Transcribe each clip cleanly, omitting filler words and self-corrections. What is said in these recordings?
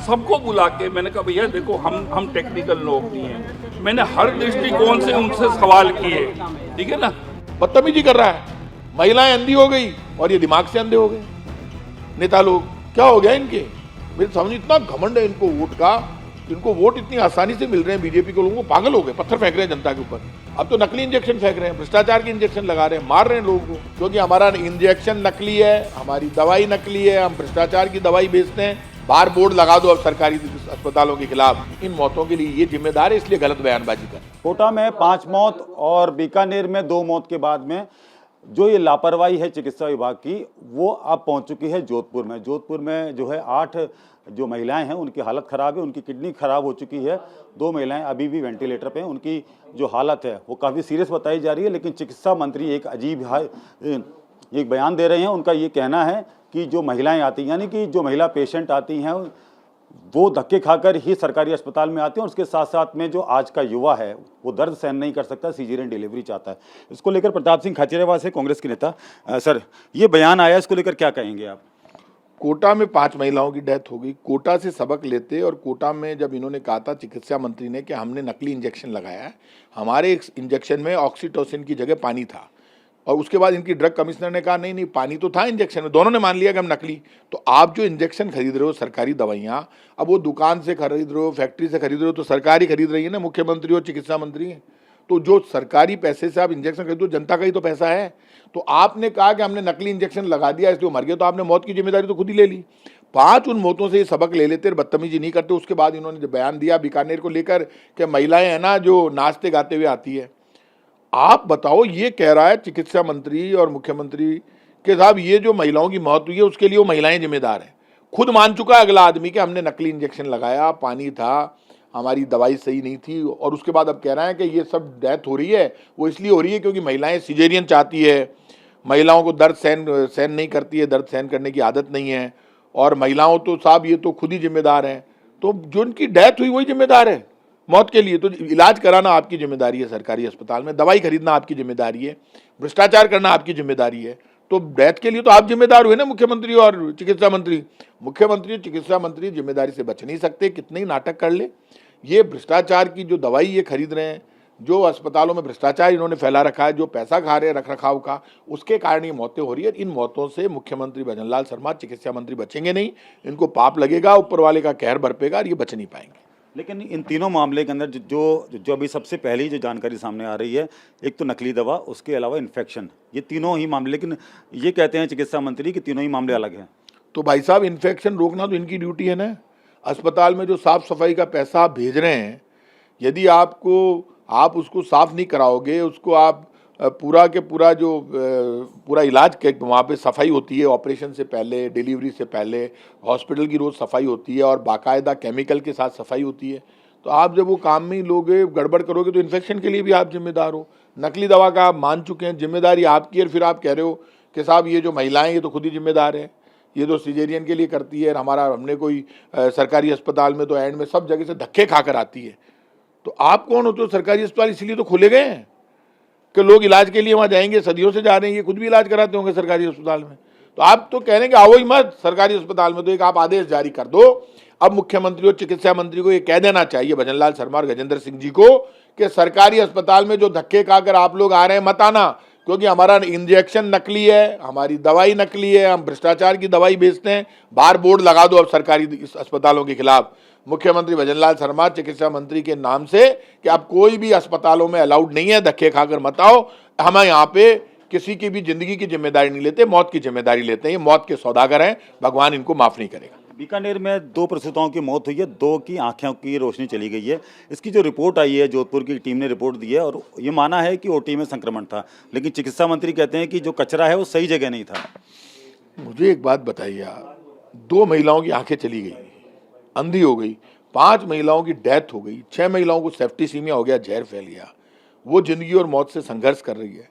सबको बुला के मैंने कहा भैया देखो हम टेक्निकल लोग नहीं हैं, मैंने हर दृष्टिकोण से उनसे सवाल किए, ठीक है ना। बदतमीजी कर रहा है, महिलाएं अंधी हो गई और ये दिमाग से अंधे हो गए नेता लोग। क्या हो गया इनके? मेरे समझ इतना घमंड है इनको वोट का, इनको वोट इतनी आसानी से मिल रहे हैं बीजेपी को, लोगों को पागल हो गए, पत्थर फेंक रहे हैं जनता के ऊपर। अब तो नकली इंजेक्शन फेंक रहे हैं, भ्रष्टाचार के इंजेक्शन लगा रहे हैं, मार रहे हैं लोगों को, क्योंकि हमारा इंजेक्शन नकली है, हमारी दवाई नकली है, हम भ्रष्टाचार की दवाई बेचते हैं। बार बोर्ड लगा दो अब सरकारी अस्पतालों के खिलाफ। इन मौतों के लिए ये जिम्मेदार है, इसलिए गलत बयानबाजी कर। कोटा में 5 मौत और बीकानेर में 2 मौत के बाद में जो ये लापरवाही है चिकित्सा विभाग की, वो अब पहुंच चुकी है जोधपुर में। जोधपुर में जो है 8 जो महिलाएं हैं उनकी हालत ख़राब है, उनकी किडनी ख़राब हो चुकी है। 2 महिलाएं अभी भी वेंटिलेटर पे हैं, उनकी जो हालत है वो काफ़ी सीरियस बताई जा रही है। लेकिन चिकित्सा मंत्री एक अजीब एक बयान दे रहे हैं। उनका ये कहना है कि जो महिलाएं आती हैं, यानी कि जो महिला पेशेंट आती हैं वो धक्के खाकर ही सरकारी अस्पताल में आते हैं, और उसके साथ साथ में जो आज का युवा है वो दर्द सहन नहीं कर सकता, सीजरियन डिलीवरी चाहता है। इसको लेकर प्रताप सिंह खाचरियावास है कांग्रेस के नेता। सर, ये बयान आया, इसको लेकर क्या कहेंगे आप? कोटा में 5 महिलाओं की डेथ हो गई। कोटा से सबक लेते, और कोटा में जब इन्होंने कहा था चिकित्सा मंत्री ने कि हमने नकली इंजेक्शन लगाया है, हमारे एक इंजेक्शन में ऑक्सीटोसिन की जगह पानी था, और उसके बाद इनकी ड्रग कमिश्नर ने कहा नहीं नहीं पानी तो था इंजेक्शन में, दोनों ने मान लिया कि हम नकली। तो आप जो इंजेक्शन खरीद रहे हो सरकारी दवाइयाँ, अब वो दुकान से खरीद रहे हो, फैक्ट्री से खरीद रहे हो, तो सरकारी खरीद रही है ना, मुख्यमंत्री और चिकित्सा मंत्री हैं। तो जो सरकारी पैसे से आप इंजेक्शन खरीदो, जनता का ही तो पैसा है। तो आपने कहा कि हमने नकली इंजेक्शन लगा दिया इसलिए मर गया, तो आपने मौत की जिम्मेदारी तो खुद ही ले ली। 5 उन मौतों से ये सबक ले लेते, बदतमीजी नहीं करते। उसके बाद इन्होंने जो बयान दिया बीकानेर को लेकर कि महिलाएं हैं ना जो नाचते गाते हुए आती है, आप बताओ, ये कह रहा है चिकित्सा मंत्री और मुख्यमंत्री के साहब ये जो महिलाओं की मौत हुई है उसके लिए वो महिलाएं जिम्मेदार हैं। खुद मान चुका है अगला आदमी कि हमने नकली इंजेक्शन लगाया, पानी था, हमारी दवाई सही नहीं थी, और उसके बाद अब कह रहा है कि ये सब डेथ हो रही है वो इसलिए हो रही है क्योंकि महिलाएं सिजेरियन चाहती है, महिलाओं को दर्द सहन नहीं करती है, दर्द सहन करने की आदत नहीं है, और महिलाओं तो साहब ये तो खुद ही जिम्मेदार हैं। तो जो उनकी डेथ हुई वही जिम्मेदार है मौत के लिए। तो इलाज कराना आपकी जिम्मेदारी है सरकारी अस्पताल में, दवाई खरीदना आपकी जिम्मेदारी है, भ्रष्टाचार करना आपकी जिम्मेदारी है। तो डेथ के लिए तो आप जिम्मेदार हुए ना, मुख्यमंत्री और चिकित्सा मंत्री। मुख्यमंत्री और चिकित्सा मंत्री जिम्मेदारी से बच नहीं सकते, कितने ही नाटक कर ले। ये भ्रष्टाचार की जो दवाई ये खरीद रहे हैं, जो अस्पतालों में भ्रष्टाचार इन्होंने फैला रखा है, जो पैसा खा रहे हैं रख रखाव का, उसके कारण ये मौतें हो रही है। इन मौतों से मुख्यमंत्री भजनलाल शर्मा, चिकित्सा मंत्री बचेंगे नहीं, इनको पाप लगेगा, ऊपर वाले का कहर बरपेगा और ये बच नहीं पाएंगे। लेकिन इन तीनों मामले के अंदर जो अभी सबसे पहली जो जानकारी सामने आ रही है, एक तो नकली दवा, उसके अलावा इन्फेक्शन, ये तीनों ही मामले। लेकिन ये कहते हैं चिकित्सा मंत्री कि तीनों ही मामले अलग हैं। तो भाई साहब इन्फेक्शन रोकना तो इनकी ड्यूटी है ना। अस्पताल में जो साफ सफाई का पैसा आप भेज रहे हैं, यदि आप उसको साफ नहीं कराओगे, उसको आप पूरा के पूरा जो पूरा इलाज के वहाँ पे सफाई होती है, ऑपरेशन से पहले, डिलीवरी से पहले हॉस्पिटल की रोज़ सफाई होती है और बाकायदा केमिकल के साथ सफाई होती है। तो आप जब वो काम में ही लोगे, गड़बड़ करोगे, तो इन्फेक्शन के लिए भी आप जिम्मेदार हो। नकली दवा का आप मान चुके हैं, जिम्मेदारी आपकी है, फिर आप कह रहे हो कि साहब ये जो महिलाएं ये तो खुद ही जिम्मेदार है, ये तो सिजेरियन के लिए करती है, हमने कोई सरकारी अस्पताल में तो एंड में सब जगह से धक्के खाकर आती है। तो आप कौन होते हो? सरकारी अस्पताल इसीलिए तो खोले गए हैं कि लोग इलाज के लिए वहाँ जाएंगे, सदियों से जा रहे हैं, ये खुद भी इलाज कराते होंगे सरकारी अस्पताल में। तो आप तो कह रहे हैं कि आओ ही मत सरकारी अस्पताल में। तो एक आप आदेश जारी कर दो। अब मुख्यमंत्री और चिकित्सा मंत्री को ये कह देना चाहिए, भजनलाल शर्मा और गजेंद्र सिंह जी को, कि सरकारी अस्पताल में जो धक्के खाकर आप लोग आ रहे हैं मत आना, क्योंकि हमारा इंजेक्शन नकली है, हमारी दवाई नकली है, हम भ्रष्टाचार की दवाई बेचते हैं। बार बोर्ड लगा दो अब सरकारी अस्पतालों के खिलाफ, मुख्यमंत्री भजनलाल शर्मा, चिकित्सा मंत्री के नाम से, कि अब कोई भी अस्पतालों में अलाउड नहीं है, धक्के खाकर मत आओ। हम यहाँ पे किसी की भी जिंदगी की जिम्मेदारी नहीं लेते, मौत की जिम्मेदारी लेते हैं। ये मौत के सौदागर हैं, भगवान इनको माफ नहीं करेगा। बीकानेर में 2 प्रसूताओं की मौत हुई है, 2 की आंखों की रोशनी चली गई है। इसकी जो रिपोर्ट आई है, जोधपुर की टीम ने रिपोर्ट दी है, और ये माना है कि ओटी में संक्रमण था। लेकिन चिकित्सा मंत्री कहते हैं कि जो कचरा है वो सही जगह नहीं था। मुझे एक बात बताइए आप, 2 महिलाओं की आंखें चली गई, अंधी हो गई, 5 महिलाओं की डेथ हो गई, 6 महिलाओं को सेप्टिसीमिया हो गया, जहर फैल गया, वो जिंदगी और मौत से संघर्ष कर रही है।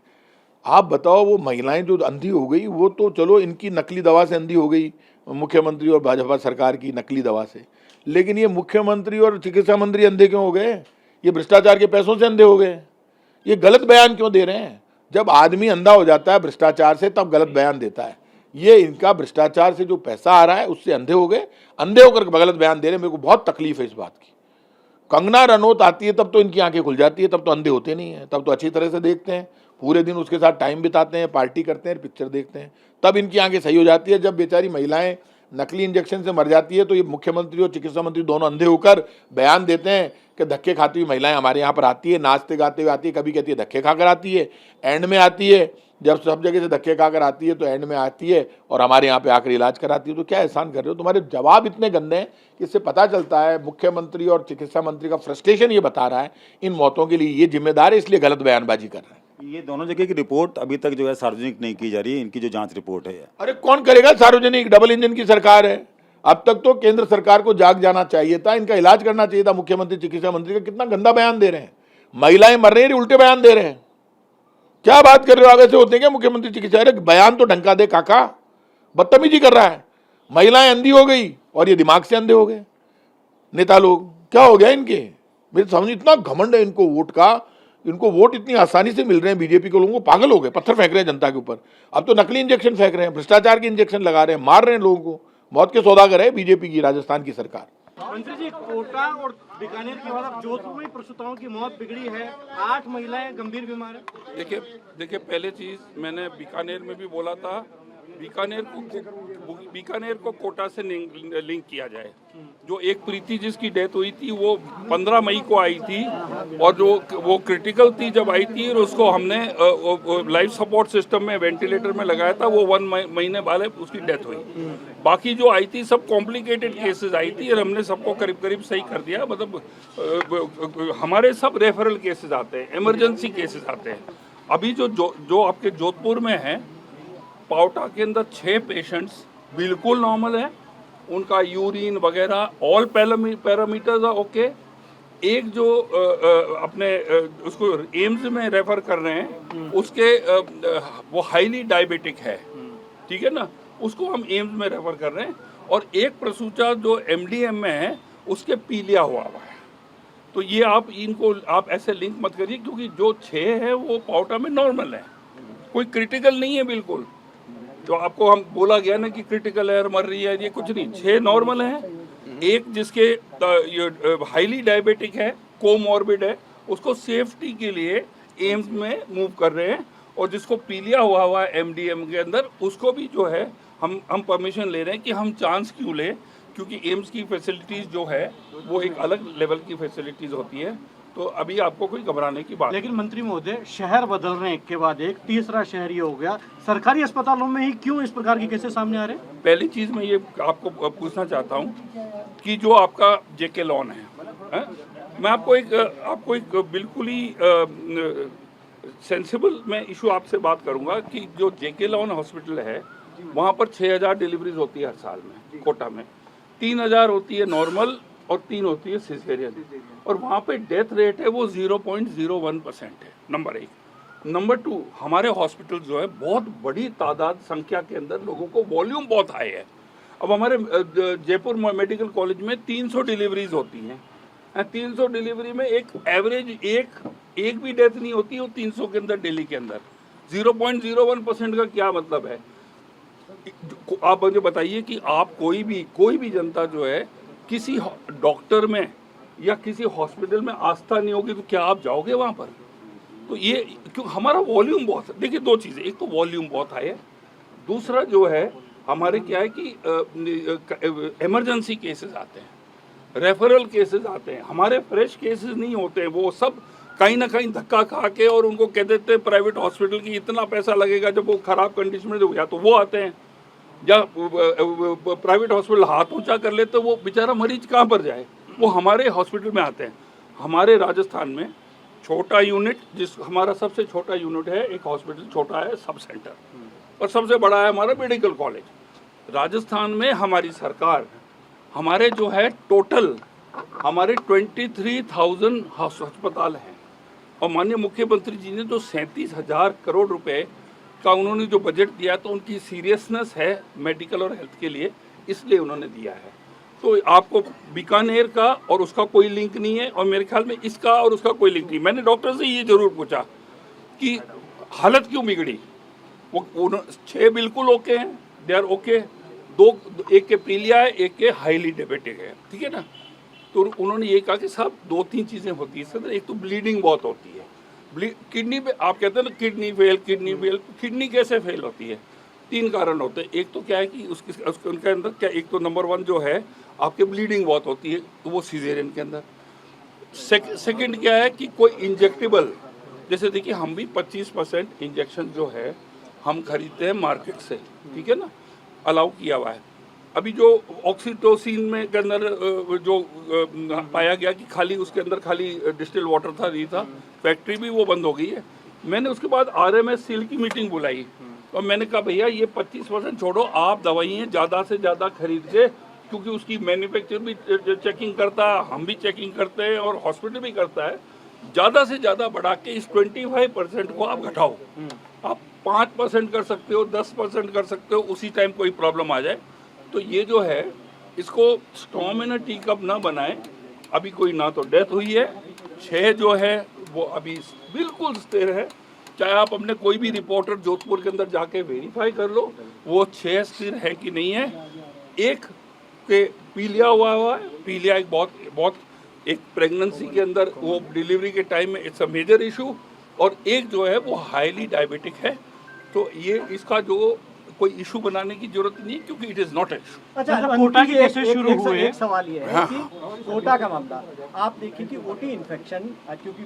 आप बताओ, वो महिलाएं जो अंधी हो गई, वो तो चलो इनकी नकली दवा से अंधी हो गई, मुख्यमंत्री और भाजपा सरकार की नकली दवा से, लेकिन ये मुख्यमंत्री और चिकित्सा मंत्री अंधे क्यों हो गए? ये भ्रष्टाचार के पैसों से अंधे हो गए। ये गलत बयान क्यों दे रहे हैं? जब आदमी अंधा हो जाता है भ्रष्टाचार से, तब गलत बयान देता है ये इनका भ्रष्टाचार से जो पैसा आ रहा है उससे अंधे हो गए, अंधे होकर गलत बयान दे रहे हैं। मेरे को बहुत तकलीफ है इस बात की। कंगना रनौत आती है तब तो इनकी आंखें खुल जाती है, तब तो अंधे होते नहीं है, तब तो अच्छी तरह से देखते हैं, पूरे दिन उसके साथ टाइम बिताते हैं, पार्टी करते हैं, पिक्चर देखते हैं, तब इनकी आंखें सही हो जाती है। जब बेचारी महिलाएं नकली इंजेक्शन से मर जाती है तो ये मुख्यमंत्री और चिकित्सा मंत्री दोनों अंधे होकर बयान देते हैं कि धक्के खाती हुई महिलाएं हमारे यहाँ पर आती है, नाचते गाते हुए आती है, कभी कहती है धक्के खाकर आती है, एंड में आती है, जब सब जगह से धक्के खाकर आती है तो एंड में आती है और हमारे यहाँ पे आकर इलाज कराती है। तो क्या एहसान कर रहे हो? तुम्हारे जवाब इतने गंदे हैं कि इससे पता चलता है मुख्यमंत्री और चिकित्सा मंत्री का फ्रस्ट्रेशन ये बता रहा है इन मौतों के लिए ये जिम्मेदार है, इसलिए गलत बयानबाजी कर रहे हैं। ये दोनों जगह की रिपोर्ट अभी तक जो है सार्वजनिक नहीं की जा रही है, इनकी जो जांच रिपोर्ट है। अरे कौन करेगा सार्वजनिक? डबल इंजन की सरकार है। अब तक तो केंद्र सरकार को जाग जाना चाहिए था, इनका इलाज करना चाहिए था। मुख्यमंत्री चिकित्सा मंत्री का कितना गंदा बयान दे रहे हैं, महिलाएं मर रही हैं, उल्टे बयान दे रहे हैं। क्या बात कर रहे हो? आगे से होते हैं क्या मुख्यमंत्री चिकित्सा? अरे बयान तो ढंग का दे काका, बदतमीजी कर रहा है। महिलाएं अंधी हो गई और ये दिमाग से अंधे हो गए नेता लोग। क्या हो गया इनके? मेरे समझ इतना घमंड है इनको वोट का, इनको वोट इतनी आसानी से मिल रहे हैं बीजेपी को, लोगों को पागल हो गए, पत्थर फेंक रहे हैं जनता के ऊपर। अब तो नकली इंजेक्शन फेंक रहे हैं, भ्रष्टाचार के इंजेक्शन लगा रहे हैं, मार रहे हैं लोगों को। मौत के सौदागर है बीजेपी की राजस्थान की सरकार। मंत्री जी, कोटा और बीकानेर के बाद अब जोधपुर में प्रसूताओं की मौत बिगड़ी है, 8 महिलाएं गंभीर बीमार है। देखिए पहले चीज मैंने बीकानेर में भी बोला था, बीकानेर को कोटा से लिंक किया जाए। जो एक प्रीति जिसकी डेथ हुई थी वो 15 मई को आई थी और जो वो क्रिटिकल थी जब आई थी और उसको हमने लाइफ सपोर्ट सिस्टम में वेंटिलेटर में लगाया था, वो 1 महीने बाद उसकी डेथ हुई। बाकी जो आई थी सब कॉम्प्लिकेटेड केसेस आई थी और हमने सबको करीब करीब सही कर दिया। मतलब हमारे सब रेफरल केसेस आते हैं, इमरजेंसी केसेस आते हैं। अभी जो आपके जोधपुर में है, पावटा के अंदर 6 पेशेंट्स बिल्कुल नॉर्मल है, उनका यूरिन वगैरह ऑल पैरामीटर्स ओके। एक जो अपने उसको एम्स में रेफर कर रहे हैं उसके वो हाईली डायबिटिक है, ठीक है ना, उसको हम एम्स में रेफर कर रहे हैं। और एक प्रसूता जो एमडीएम में है उसके पीलिया हुआ है। तो ये आप ऐसे लिंक मत करिए, क्योंकि जो 6 है वो पावटा में नॉर्मल है, कोई क्रिटिकल नहीं है बिल्कुल। जो आपको हम बोला गया ना कि क्रिटिकल है, मर रही है, ये कुछ नहीं, 6 नॉर्मल हैं। एक जिसके हाईली डायबिटिक है, कोमॉर्बिड है, उसको सेफ्टी के लिए एम्स में मूव कर रहे हैं। और जिसको पीलिया हुआ है एमडीएम के अंदर, उसको भी जो है हम परमिशन ले रहे हैं कि हम चांस क्यों लें, क्योंकि एम्स की फैसिलिटीज़ जो है वो एक अलग लेवल की फैसिलिटीज़ होती है। तो अभी आपको कोई घबराने की बात। लेकिन मंत्री महोदय, शहर बदल रहे हैं एक के बाद एक, तीसरा शहर ये हो गया, सरकारी अस्पतालों में ही क्यों इस प्रकार के केसेस सामने आ रहे हैं? पहली चीज़ मैं ये आपको पूछना चाहता हूँ कि जो आपका जेके लॉन है, मैं आपको एक बिल्कुल ही सेंसिबल मैं इशू आपसे बात करूँगा कि जो जेके लॉन हॉस्पिटल है वहाँ पर 6000 डिलीवरीज होती है हर साल में। कोटा में 3000 होती है नॉर्मल और 3 होती है सिजेरियन, और वहाँ पे डेथ रेट है वो 0.01% है, नंबर 1। नंबर 2, हमारे हॉस्पिटल जो है बहुत बड़ी तादाद संख्या के अंदर लोगों को वॉल्यूम बहुत हाई है। अब हमारे जयपुर मेडिकल कॉलेज में 300 डिलीवरीज होती हैं, 300 डिलीवरी में एक एवरेज एक भी डेथ नहीं होती वो 300 के अंदर डेली के अंदर। 0.01% का क्या मतलब है? आप मुझे बताइए कि आप कोई भी जनता जो है किसी डॉक्टर में या किसी हॉस्पिटल में आस्था नहीं होगी तो क्या आप जाओगे वहाँ पर? तो ये क्यों, हमारा वॉल्यूम बहुत है। देखिए 2 चीज़ें, एक तो वॉल्यूम बहुत हाई है, दूसरा जो है हमारे क्या है कि इमरजेंसी केसेस आते हैं, रेफरल केसेस आते हैं, हमारे फ्रेश केसेस नहीं होते हैं। वो सब कहीं ना कहीं धक्का खा के और उनको कह देते हैं प्राइवेट हॉस्पिटल की इतना पैसा लगेगा, जब वो ख़राब कंडीशन में या तो वो आते हैं या प्राइवेट हॉस्पिटल हाथ ऊंचा कर लेते, तो वो बेचारा मरीज कहाँ पर जाए, वो हमारे हॉस्पिटल में आते हैं। हमारे राजस्थान में छोटा यूनिट, हमारा सबसे छोटा यूनिट है, एक हॉस्पिटल छोटा है सब सेंटर, और सबसे बड़ा है हमारा मेडिकल कॉलेज। राजस्थान में हमारी सरकार हमारे जो है टोटल हमारे 23,000 अस्पताल हैं, और माननीय मुख्यमंत्री जी ने जो 37,000 करोड़ रुपए का उन्होंने जो बजट दिया, तो उनकी सीरियसनेस है मेडिकल और हेल्थ के लिए, इसलिए उन्होंने दिया है। तो आपको बीकानेर का और उसका कोई लिंक नहीं है, और मेरे ख्याल में इसका और उसका कोई लिंक नहीं। मैंने डॉक्टर से ये जरूर पूछा कि हालत क्यों बिगड़ी, वो 6 बिल्कुल ओके हैं, दे आर ओके। दो, एक के पीलिया है, एक के हाईली डायबिटिक है, ठीक है ना। तो उन्होंने ये कहा कि साहब 2-3 चीज़ें होती है सर, एक तो ब्लीडिंग बहुत होती है, किडनी पे आप कहते हैं ना किडनी फेल, किडनी कैसे फेल होती है? 3 कारण होते हैं। एक तो क्या है कि उनके अंदर क्या, एक तो नंबर 1 जो है आपके ब्लीडिंग बहुत होती है, तो वो सीजेरियन के अंदर। सेकंड क्या है कि कोई इंजेक्टेबल, जैसे देखिए हम भी 25% इंजेक्शन जो है हम खरीदते हैं मार्केट से, ठीक है ना, अलाउ किया हुआ है। अभी जो ऑक्सीटोसिन में के अंदर जो पाया गया कि खाली उसके अंदर खाली डिस्टिल वाटर था, नहीं था, फैक्ट्री भी वो बंद हो गई है। मैंने उसके बाद RMS सील की मीटिंग बुलाई और मैंने कहा भैया ये 25% छोड़ो, आप दवाइयाँ ज़्यादा से ज़्यादा खरीद के, क्योंकि उसकी मैन्युफैक्चर भी चेकिंग करता है, हम भी चेकिंग करते हैं और हॉस्पिटल भी करता है, ज़्यादा से ज़्यादा बढ़ा के इस 25% को आप घटाओ। आप 5% कर सकते हो, 10% कर सकते हो, उसी टाइम कोई प्रॉब्लम आ जाए तो ये जो है इसको स्टॉर्म इन अ टी कप ना बनाए। अभी कोई ना तो डेथ हुई है, 6 जो है वो अभी बिल्कुल स्थिर है। चाहे आप अपने कोई भी रिपोर्टर जोधपुर के अंदर जाके वेरीफाई कर लो वो 6 स्थिर है कि नहीं है। एक के पीलिया हुआ है, पीलिया एक बहुत एक प्रेगनेंसी के अंदर वो डिलीवरी के टाइम में इट्स अ मेजर इशू, और एक जो है वो हाईली डायबिटिक है। तो ये इसका जो कोई इशू बनाने की जरूरत नहीं है, क्योंकि it is not a issue. अच्छा, कोटा के केसेस शुरू हुए। एक सवाल ये है हाँ। कि कोटा का मामला आप देखिए कि ओटी इन्फेक्शन, क्योंकि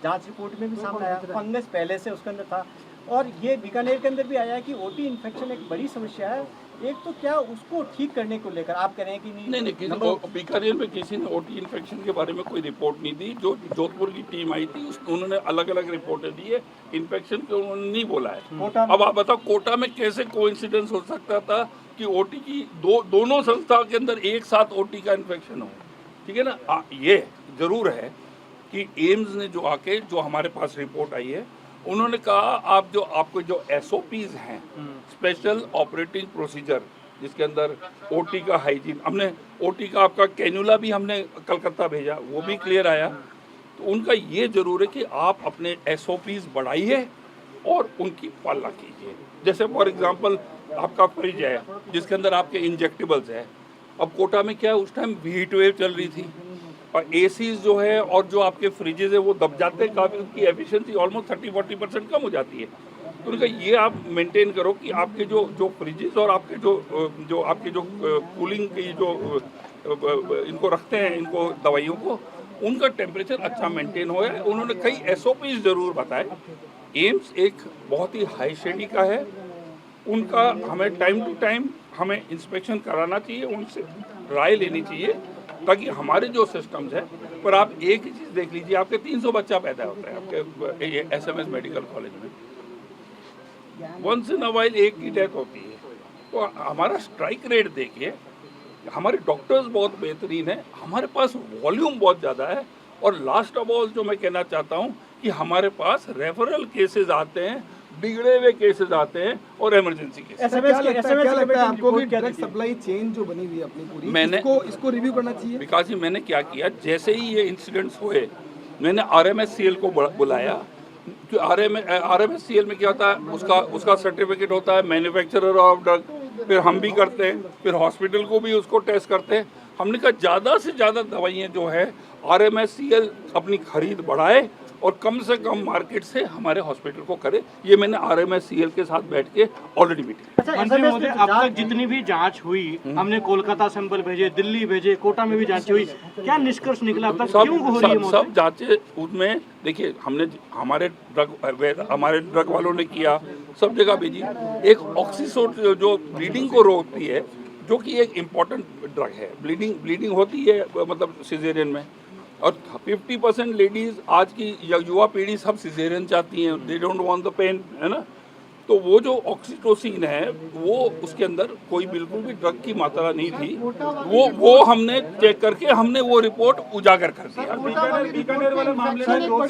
जांच रिपोर्ट में भी सामने आया फंगस पहले से उसके अंदर था, और ये बीकानेर के अंदर भी आया है कि ओटी इन्फेक्शन एक बड़ी समस्या है। एक तो क्या उसको ठीक करने को लेकर आप कह रहे हैं कि नहीं, किसी बीकानेर में किसी ने ओटी इन्फेक्शन के बारे में कोई रिपोर्ट नहीं दी। जो जोधपुर की टीम आई थी उन्होंने अलग अलग रिपोर्टें दी है, इन्फेक्शन के उन्होंने नहीं बोला है। अब आप बताओ कोटा में कैसे कोइंसिडेंस हो सकता था कि ओटी की दोनों संस्था के अंदर एक साथ ओटी का इन्फेक्शन हो, ठीक है ना। ये जरूर है कि एम्स ने जो आके जो हमारे पास रिपोर्ट आई है, उन्होंने कहा आपको जो SOPs हैं, स्पेशल ऑपरेटिंग प्रोसीजर, जिसके अंदर ओटी का हाइजीन, हमने ओटी का आपका कैन्यूला भी हमने कलकत्ता भेजा, वो भी क्लियर आया। तो उनका ये जरूर है कि आप अपने SOPs बढ़ाइए और उनकी पालना कीजिए। जैसे फॉर एग्जांपल आपका फ्रिज है जिसके अंदर आपके इंजेक्टेबल्स है। अब कोटा में क्या है, उस टाइम हीट वेव चल रही थी और ACs जो है और जो आपके फ्रिजेज है वो दब जाते हैं, काफ़ी उनकी एफिशिएंसी ऑलमोस्ट 30-40% कम हो जाती है। तो उनका ये आप मेंटेन करो कि आपके जो फ्रिजेज और आपके जो आपके जो कूलिंग की जो इनको रखते हैं, इनको दवाइयों को, उनका टेम्परेचर अच्छा मेंटेन हो। उन्होंने कई SOPs ज़रूर बताए। एम्स एक बहुत ही हाई श्रेणी का है, उनका हमें टाइम टू टाइम हमें इंस्पेक्शन कराना चाहिए, उनसे राय लेनी चाहिए, ताकि हमारे जो सिस्टम्स हैं। पर आप एक ही चीज़ देख लीजिए, आपके 300 बच्चा पैदा होता है आपके SMS मेडिकल कॉलेज में, वंस इन अ वाइल एक की डेथ होती है। तो हमारा स्ट्राइक रेट देखिए, हमारे डॉक्टर्स बहुत बेहतरीन है, हमारे पास वॉल्यूम बहुत ज़्यादा है, और लास्ट ऑफ ऑल जो मैं कहना चाहता हूँ कि हमारे पास रेफरल केसेस आते हैं, बिगड़े हुए केसेस आते हैं और इमरजेंसी केसेस। क्या लगता है आपको कि ड्रग सप्लाई चेन जो बनी हुई है अपनी पूरी, इसको रिव्यू करना चाहिए? विकास जी, मैंने क्या किया, जैसे ही ये इंसिडेंट्स हुए मैंने RMSCL को बुलाया, कि RMSCL में क्या होता है, उसका सर्टिफिकेट होता है मैन्युफैक्चरर ऑफ ड्रग, फिर हम भी करते हैं, फिर हॉस्पिटल को भी उसको टेस्ट करते हैं। हमने कहा ज़्यादा से ज़्यादा दवाइयाँ जो है RMSCL अपनी खरीद बढ़ाए और कम से कम मार्केट से हमारे हॉस्पिटल को करे। ये मैंने RMSCL के साथ बैठ के ऑलरेडी मीटिंग। अच्छा, मंत्री महोदय, अब तक जितनी भी जांच हुई, हमने कोलकाता सैंपल भेजे, दिल्ली भेजे, कोटा में भी जांच हुई, क्या निष्कर्ष निकला अब तक? क्यों हो रही है सब जांचें उसमें देखिए, हमने हमारे ड्रग वालों ने किया, सब जगह भेजी। एक ऑक्सीसोट जो ब्लीडिंग को रोकती है, जो कि एक इम्पॉर्टेंट ड्रग है, ब्लीडिंग होती है मतलब सिजेरियन में, और 50% लेडीज आज की युवा पीढ़ी सब सिजेरियन चाहती हैं, they don't want the pain, है ना। तो वो जो ऑक्सीटोसिन है वो उसके अंदर कोई बिल्कुल भी ड्रग की मात्रा नहीं थी, वो हमने चेक करके हमने वो रिपोर्ट उजागर कर दिया। बीकानेर वाले मामले में जोधपुर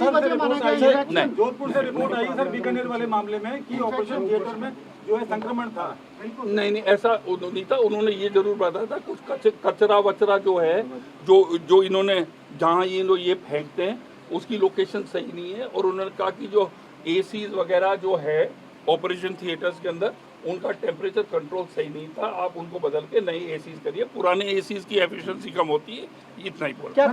से रिपोर्ट आई सर, बीकानेर वाले मामले में कि ऑपरेशन थिएटर में जो है संक्रमण था। नहीं, ऐसा नहीं था। उन्होंने ये जरूर बताया था कुछ कचरा वचरा जो है, जो इन्होंने जहाँ ये फेंकते हैं उसकी लोकेशन सही नहीं है, और उन्होंने कहा कि जो ACs वगैरह जो है ऑपरेशन थिएटर्स के अंदर उनका टेम्परेचर कंट्रोल सही नहीं था, आप उनको बदल के नए एसीज करिए, पुराने एसीज की एफिशिएंसी कम होती है, इतना ही बोल। क्या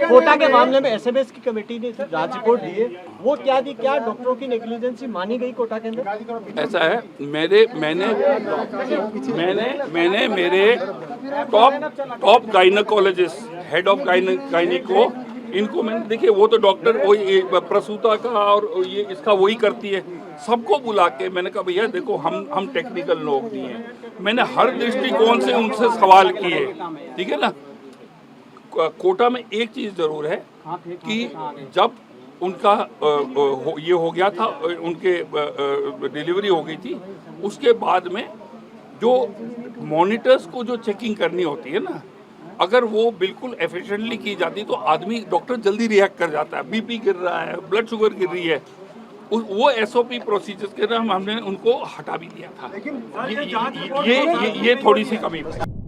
कोटा के मामले में एसएमएस की कमेटी ने जांच रिपोर्ट दी है, वो क्या दी, क्या डॉक्टरों की नेग्लिजेंसी मानी गई कोटा के अंदर? ऐसा है, मैंने मेरे top gynaecologist, head of gynaec को, इनको मैंने, देखिए वो तो डॉक्टर वही प्रसूता का और ये इसका वही करती है, सबको बुला के मैंने कहा भैया देखो हम टेक्निकल लोग नहीं हैं, मैंने हर दृष्टिकोण से उनसे सवाल किए, ठीक है ना। कोटा में एक चीज़ ज़रूर है कि जब उनका ये हो गया था, उनके डिलीवरी हो गई थी, उसके बाद में जो मॉनिटर्स को जो चेकिंग करनी होती है ना, अगर वो बिल्कुल एफिशिएंटली की जाती तो आदमी, डॉक्टर जल्दी रिएक्ट कर जाता है, बीपी गिर रहा है, ब्लड शुगर गिर रही है, वो एसओपी प्रोसीजर्स के हमने उनको हटा भी दिया था। ये थोड़ी सी कमी है।